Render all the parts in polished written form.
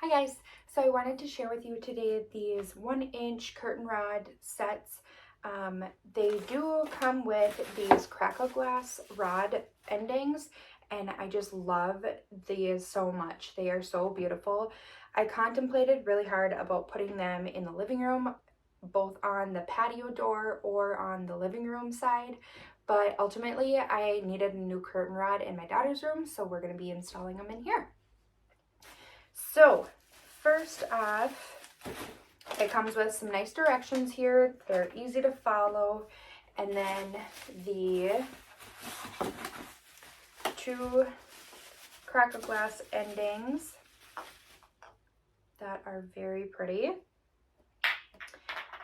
Hi guys, so I wanted to share with you today these 1-inch curtain rod sets. They do come with these crackle glass rod endings, and I just love these so much. They are so beautiful. I contemplated really hard about putting them in the living room, both on the patio door or on the living room side, but ultimately I needed a new curtain rod in my daughter's room, so we're going to be installing them in here. So first off, it comes with some nice directions here. They're easy to follow. And then the two crackle glass endings that are very pretty.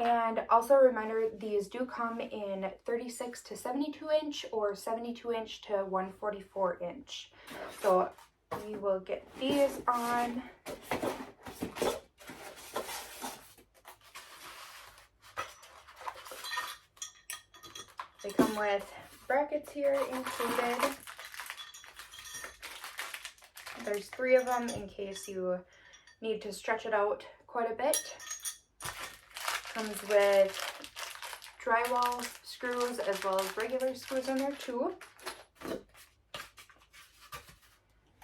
And also a reminder, these do come in 36 to 72 inch or 72 inch to 144 inch. So we will get these on. They come with brackets here included. There's 3 of them in case you need to stretch it out quite a bit. Comes with drywall screws as well as regular screws in there too.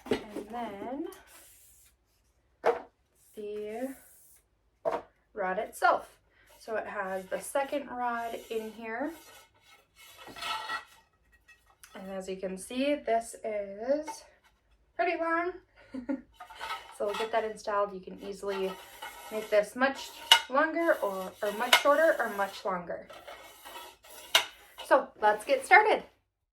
And then the rod itself. So it has the second rod in here. And as you can see, this is pretty long. So we'll get that installed. You can easily make this much longer or much shorter or much longer. So let's get started.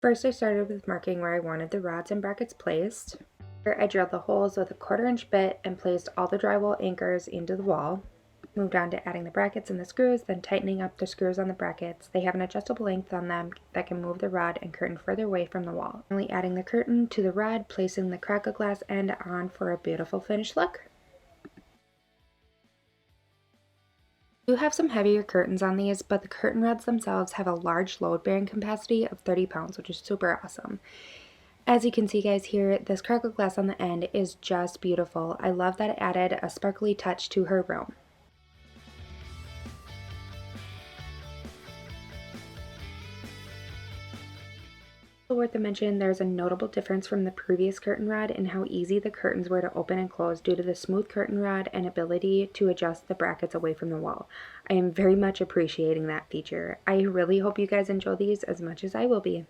First I started with marking where I wanted the rods and brackets placed. Here I drilled the holes with a 1/4 inch bit and placed all the drywall anchors into the wall. Moved on to adding the brackets and the screws, then tightening up the screws on the brackets. They have an adjustable length on them that can move the rod and curtain further away from the wall. Finally adding the curtain to the rod, placing the crackle glass end on for a beautiful finished look. We do have some heavier curtains on these, but the curtain rods themselves have a large load bearing capacity of 30 pounds, which is super awesome. As you can see guys here, this crackle glass on the end is just beautiful. I love that it added a sparkly touch to her room. Also worth a mention, there's a notable difference from the previous curtain rod in how easy the curtains were to open and close due to the smooth curtain rod and ability to adjust the brackets away from the wall. I am very much appreciating that feature. I really hope you guys enjoy these as much as I will be.